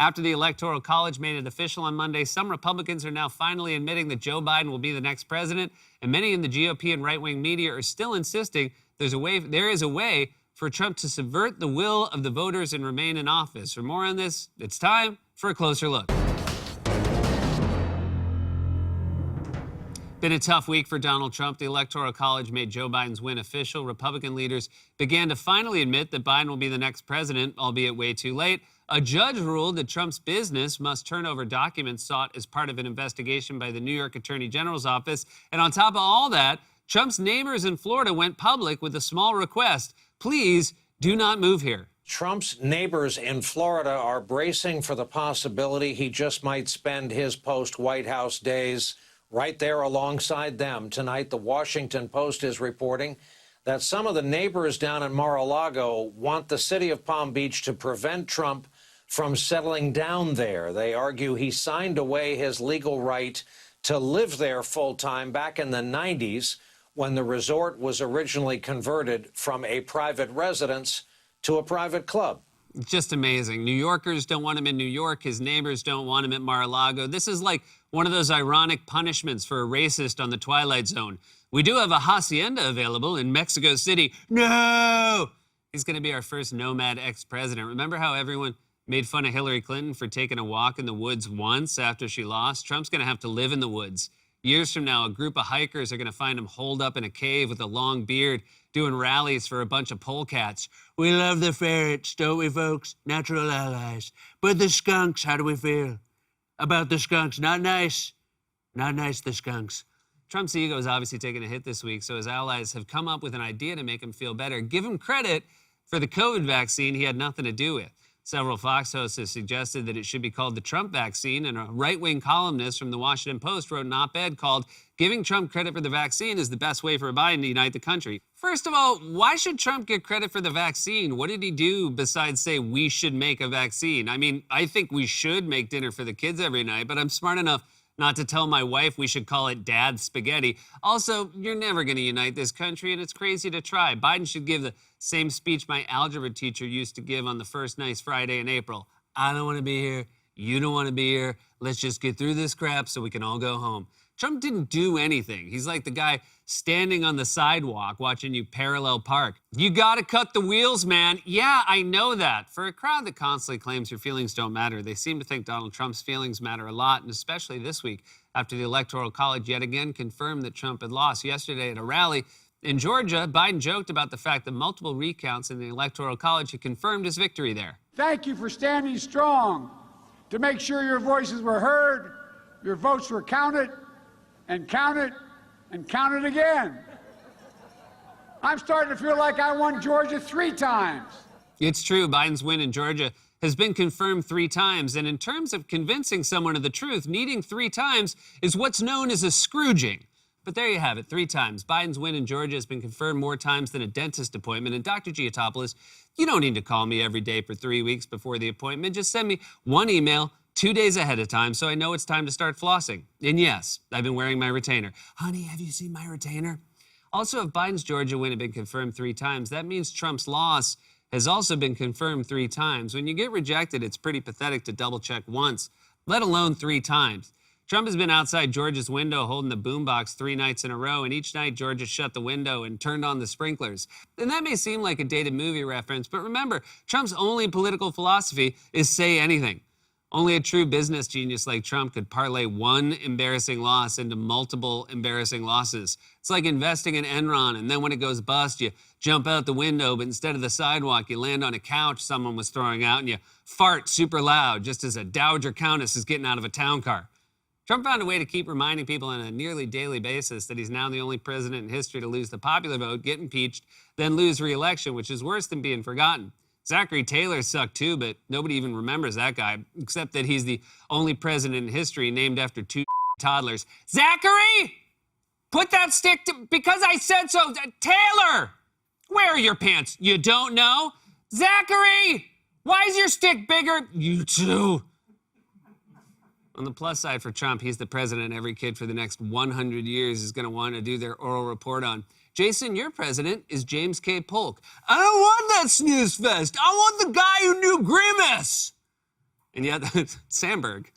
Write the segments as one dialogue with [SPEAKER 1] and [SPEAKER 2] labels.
[SPEAKER 1] After the Electoral College made it official on Monday, some Republicans are now finally admitting that Joe Biden will be the next president, and many in the GOP and right-wing media are still insisting there is a way for Trump to subvert the will of the voters and remain in office. For more on this, it's time for a closer look. Been a tough week for Donald Trump. The Electoral College made Joe Biden's win official. Republican leaders began to finally admit that Biden will be the next president, albeit way too late. A judge ruled that Trump's business must turn over documents sought as part of an investigation by the New York Attorney General's office. And on top of all that, Trump's neighbors in Florida went public with a small request. Please do not move here.
[SPEAKER 2] Trump's neighbors in Florida are bracing for the possibility he just might spend his post-White House days right there alongside them. Tonight, the Washington Post is reporting that some of the neighbors down in Mar-a-Lago want the city of Palm Beach to prevent Trump from settling down there. They argue he signed away his legal right to live there full-time back in the 90s when the resort was originally converted from a private residence to a private club.
[SPEAKER 1] Just amazing. New Yorkers don't want him in New York. His neighbors don't want him at Mar-a-Lago. This is like one of those ironic punishments for a racist on the Twilight Zone. We do have a hacienda available in Mexico City. No! He's going to be our first nomad ex-president. Remember how everyone made fun of Hillary Clinton for taking a walk in the woods once after she lost? Trump's going to have to live in the woods. Years from now, a group of hikers are going to find him holed up in a cave with a long beard doing rallies for a bunch of polecats. We love the ferrets, don't we, folks? Natural allies. But the skunks, how do we feel about the skunks? Not nice. Not nice, the skunks. Trump's ego is obviously taking a hit this week, so his allies have come up with an idea to make him feel better. Give him credit for the COVID vaccine he had nothing to do with. Several Fox hosts have suggested that it should be called the Trump vaccine, and a right-wing columnist from the Washington Post wrote an op-ed called "Giving Trump Credit for the Vaccine is the Best Way for Biden to Unite the Country." First of all, why should Trump get credit for the vaccine? What did he do besides say we should make a vaccine? I mean, I think we should make dinner for the kids every night, but I'm smart enough not to tell my wife we should call it Dad Spaghetti. Also, you're never going to unite this country, and it's crazy to try. Biden should give the same speech my algebra teacher used to give on the first nice Friday in April. I don't want to be here. You don't want to be here. Let's just get through this crap so we can all go home. Trump didn't do anything. He's like the guy standing on the sidewalk watching you parallel park. You gotta cut the wheels, man. Yeah, I know that. For a crowd that constantly claims your feelings don't matter, they seem to think Donald Trump's feelings matter a lot, and especially this week after the Electoral College yet again confirmed that Trump had lost. Yesterday at a rally in Georgia, Biden joked about the fact that multiple recounts in the Electoral College had confirmed his victory there.
[SPEAKER 3] Thank you for standing strong to make sure your voices were heard, your votes were counted, and counted, and counted again. I'm starting to feel like I won Georgia 3 times.
[SPEAKER 1] It's true, Biden's win in Georgia has been confirmed 3 times, and in terms of convincing someone of the truth, needing 3 times is what's known as a Scrooging. But there you have it, 3 times. Biden's win in Georgia has been confirmed more times than a dentist appointment. And Dr. Giotopoulos, you don't need to call me every day for 3 weeks before the appointment. Just send me one email 2 days ahead of time so I know it's time to start flossing. And yes, I've been wearing my retainer. Honey, have you seen my retainer? Also, if Biden's Georgia win had been confirmed 3 times, that means Trump's loss has also been confirmed 3 times. When you get rejected, it's pretty pathetic to double-check once, let alone 3 times. Trump has been outside Georgia's window holding the boombox 3 nights in a row, and each night Georgia shut the window and turned on the sprinklers. And that may seem like a dated movie reference, but remember, Trump's only political philosophy is say anything. Only a true business genius like Trump could parlay one embarrassing loss into multiple embarrassing losses. It's like investing in Enron, and then when it goes bust, you jump out the window, but instead of the sidewalk, you land on a couch someone was throwing out, and you fart super loud just as a dowager countess is getting out of a town car. Trump found a way to keep reminding people on a nearly daily basis that he's now the only president in history to lose the popular vote, get impeached, then lose re-election, which is worse than being forgotten. Zachary Taylor sucked too, but nobody even remembers that guy, except that he's the only president in history named after 2 toddlers. Zachary! Put that stick to... Because I said so! Taylor! Where are your pants? You don't know? Zachary! Why is your stick bigger? You too. On the plus side for Trump, he's the president every kid for the next 100 years is going to want to do their oral report on. Jason, your president is James K. Polk. I don't want that snooze fest. I want the guy who knew Grimace. And yet, Sandberg.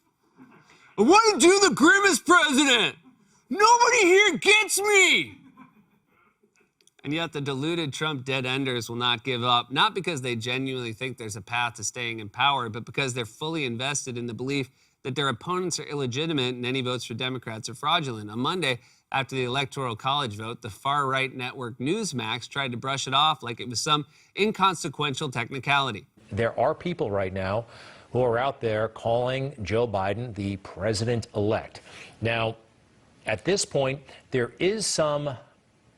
[SPEAKER 1] I want to do the grimmest president. Nobody here gets me. And yet the deluded Trump dead-enders will not give up, not because they genuinely think there's a path to staying in power, but because they're fully invested in the belief that their opponents are illegitimate and any votes for Democrats are fraudulent. On Monday, after the Electoral College vote, the far-right network Newsmax tried to brush it off like it was some inconsequential technicality.
[SPEAKER 4] There are people right now who are out there calling Joe Biden the president-elect. Now, at this point, there is some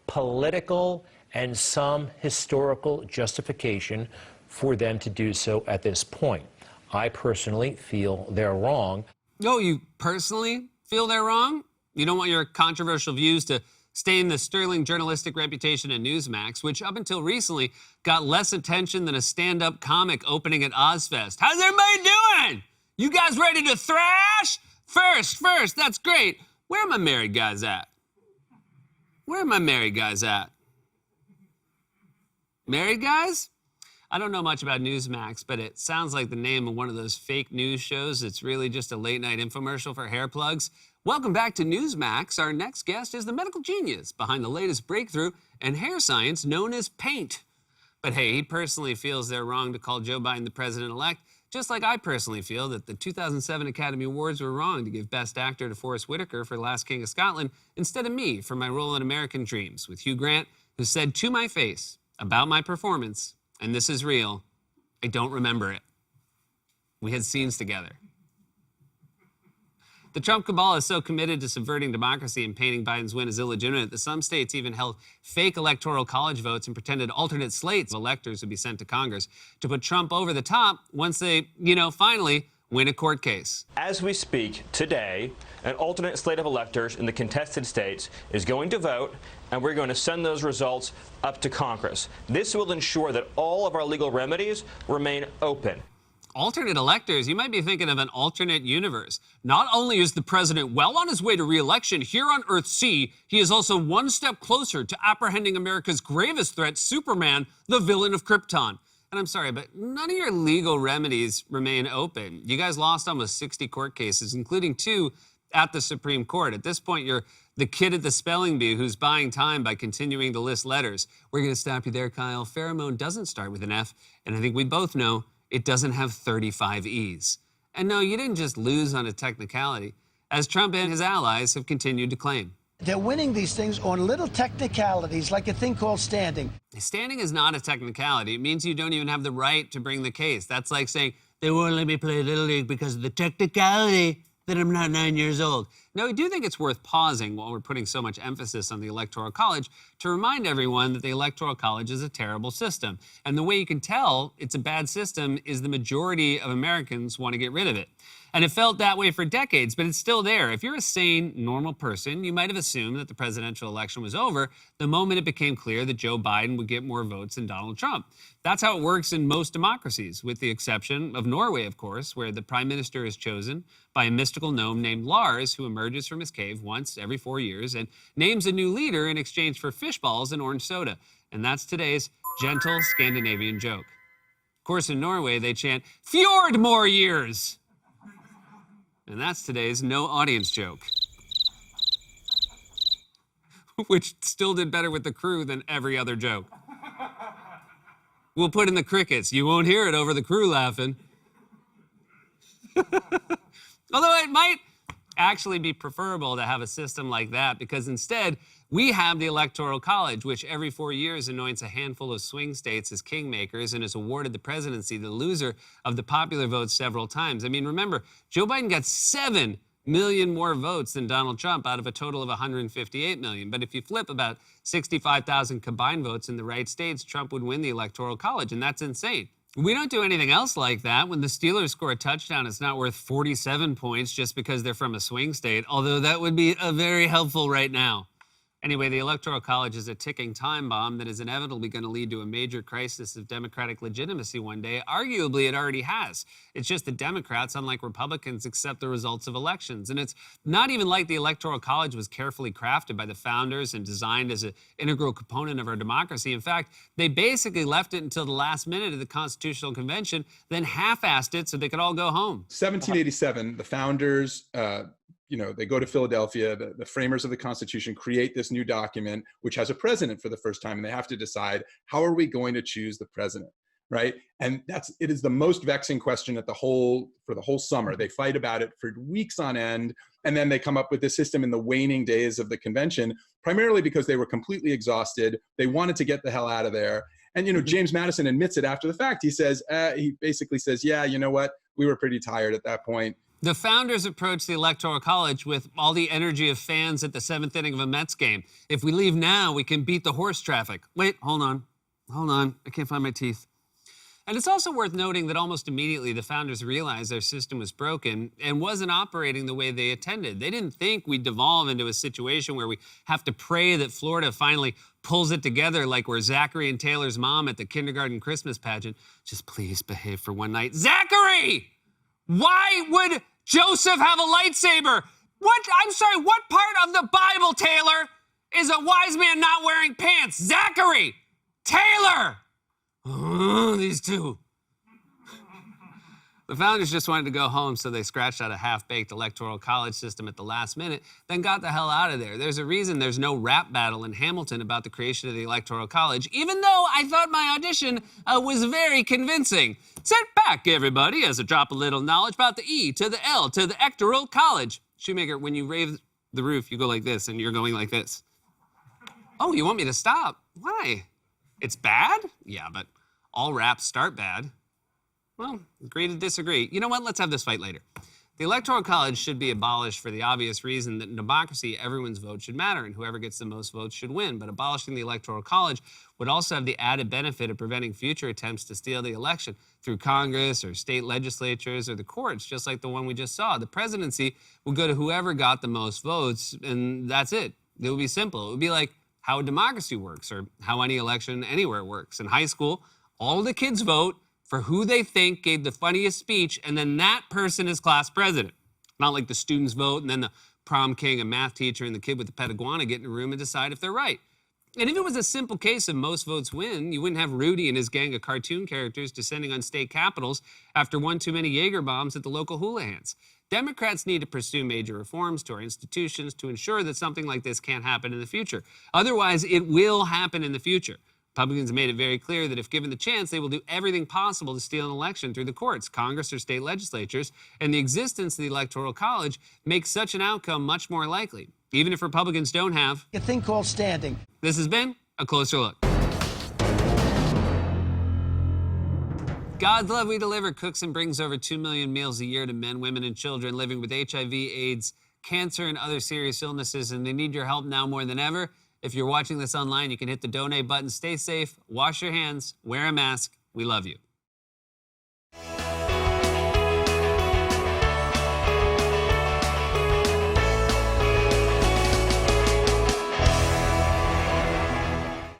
[SPEAKER 4] political and some historical justification for them to do so at this point. I personally feel they're wrong.
[SPEAKER 1] Oh, you personally feel they're wrong? You don't want your controversial views to stain the sterling journalistic reputation of Newsmax, which up until recently got less attention than a stand-up comic opening at Ozfest. How's everybody doing? You guys ready to thrash? First, that's great. Where are my married guys at? Where are my married guys at? Married guys? I don't know much about Newsmax, but it sounds like the name of one of those fake news shows that's really just a late-night infomercial for hair plugs. Welcome back to Newsmax. Our next guest is the medical genius behind the latest breakthrough in hair science known as paint. But hey, he personally feels they're wrong to call Joe Biden the president-elect, just like I personally feel that the 2007 Academy Awards were wrong to give Best Actor to Forrest Whitaker for Last King of Scotland instead of me for my role in American Dreams with Hugh Grant, who said to my face about my performance, and this is real, I don't remember it. We had scenes together. The Trump cabal is so committed to subverting democracy and painting Biden's win as illegitimate that some states even held fake electoral college votes and pretended alternate slates of electors would be sent to Congress to put Trump over the top once they, finally win a court case.
[SPEAKER 5] As we speak today, an alternate slate of electors in the contested states is going to vote, and we're going to send those results up to Congress. This will ensure that all of our legal remedies remain open.
[SPEAKER 1] Alternate electors, you might be thinking of an alternate universe. Not only is the president well on his way to re-election here on Earth C, he is also one step closer to apprehending America's gravest threat, Superman, the villain of Krypton. And I'm sorry, but none of your legal remedies remain open. You guys lost almost 60 court cases, including 2 at the Supreme Court. At this point, you're the kid at the spelling bee who's buying time by continuing to list letters. We're going to stop you there, Kyle. Pheromone doesn't start with an F, and I think we both know it doesn't have 35 E's. And no, you didn't just lose on a technicality, as Trump and his allies have continued to claim.
[SPEAKER 6] They're winning these things on little technicalities, like a thing called standing.
[SPEAKER 1] Standing is not a technicality. It means you don't even have the right to bring the case. That's like saying, they won't let me play Little League because of the technicality that I'm not 9 years old. Now, I do think it's worth pausing while we're putting so much emphasis on the Electoral College to remind everyone that the Electoral College is a terrible system. And the way you can tell it's a bad system is the majority of Americans want to get rid of it. And it felt that way for decades, but it's still there. If you're a sane, normal person, you might have assumed that the presidential election was over the moment it became clear that Joe Biden would get more votes than Donald Trump. That's how it works in most democracies, with the exception of Norway, of course, where the prime minister is chosen by a mystical gnome named Lars, who emerges from his cave once every 4 years and names a new leader in exchange for fish balls and orange soda. And that's today's gentle Scandinavian joke. Of course, in Norway, they chant, "Fjord more years!" And that's today's no audience joke. Which still did better with the crew than every other joke. We'll put in the crickets. You won't hear it over the crew laughing. Although it might actually be preferable to have a system like that, because instead we have the Electoral College, which every 4 years anoints a handful of swing states as kingmakers and has awarded the presidency to the loser of the popular vote several times. I mean, remember, Joe Biden got 7 million more votes than Donald Trump out of a total of 158 million. But if you flip about 65,000 combined votes in the right states, Trump would win the Electoral College, and that's insane. We don't do anything else like that. When the Steelers score a touchdown, it's not worth 47 points just because they're from a swing state, although that would be very helpful right now. Anyway, the Electoral College is a ticking time bomb that is inevitably going to lead to a major crisis of democratic legitimacy one day. Arguably, it already has. It's just that Democrats, unlike Republicans, accept the results of elections. And it's not even like the Electoral College was carefully crafted by the founders and designed as an integral component of our democracy. In fact, they basically left it until the last minute of the Constitutional Convention, then half-assed it so they could all go home.
[SPEAKER 7] 1787, the founders, they go to Philadelphia, the framers of the Constitution create this new document, which has a president for the first time, and they have to decide, how are we going to choose the president, right? And it is the most vexing question for the whole summer. They fight about it for weeks on end, and then they come up with this system in the waning days of the convention, primarily because they were completely exhausted. They wanted to get the hell out of there. And, James Madison admits it after the fact. He basically says, yeah, you know what? We were pretty tired at that point.
[SPEAKER 1] The founders approached the Electoral College with all the energy of fans at the seventh inning of a Mets game. If we leave now, we can beat the horse traffic. Wait, hold on. I can't find my teeth. And it's also worth noting that almost immediately the founders realized their system was broken and wasn't operating the way they intended. They didn't think we'd devolve into a situation where we have to pray that Florida finally pulls it together like we're Zachary and Taylor's mom at the kindergarten Christmas pageant. Just please behave for one night. Zachary! Why would Joseph have a lightsaber? What part of the Bible, Taylor, is a wise man not wearing pants? Zachary! Taylor! Oh, these two. The founders just wanted to go home, so they scratched out a half-baked Electoral College system at the last minute, then got the hell out of there. There's a reason there's no rap battle in Hamilton about the creation of the Electoral College, even though I thought my audition was very convincing. Sit back, everybody, as I drop a little knowledge about the E to the L to the Ectoral College. Shoemaker, when you raise the roof, you go like this, and you're going like this. Oh, you want me to stop? Why? It's bad? Yeah, but all raps start bad. Well, agree to disagree. You know what? Let's have this fight later. The Electoral College should be abolished for the obvious reason that in democracy, everyone's vote should matter, and whoever gets the most votes should win. But abolishing the Electoral College would also have the added benefit of preventing future attempts to steal the election through Congress or state legislatures or the courts, just like the one we just saw. The presidency would go to whoever got the most votes, and that's it. It would be simple. It would be like how a democracy works or how any election anywhere works. In high school, all the kids vote for who they think gave the funniest speech, and then that person is class president. Not like the students vote, and then the prom king, a math teacher, and the kid with the pet iguana get in a room and decide if they're right. And if it was a simple case of most votes win, you wouldn't have Rudy and his gang of cartoon characters descending on state capitals after one too many Jaeger bombs at the local hula hands. Democrats need to pursue major reforms to our institutions to ensure that something like this can't happen in the future. Otherwise, it will happen in the future. Republicans have made it very clear that if given the chance, they will do everything possible to steal an election through the courts, Congress, or state legislatures, and the existence of the Electoral College makes such an outcome much more likely, even if Republicans don't have
[SPEAKER 6] A thing called standing.
[SPEAKER 1] This has been A Closer Look. God's Love We Deliver cooks and brings over 2 million meals a year to men, women, and children living with HIV, AIDS, cancer, and other serious illnesses, and they need your help now more than ever. If you're watching this online, you can hit the donate button. Stay safe, wash your hands, wear a mask. We love you.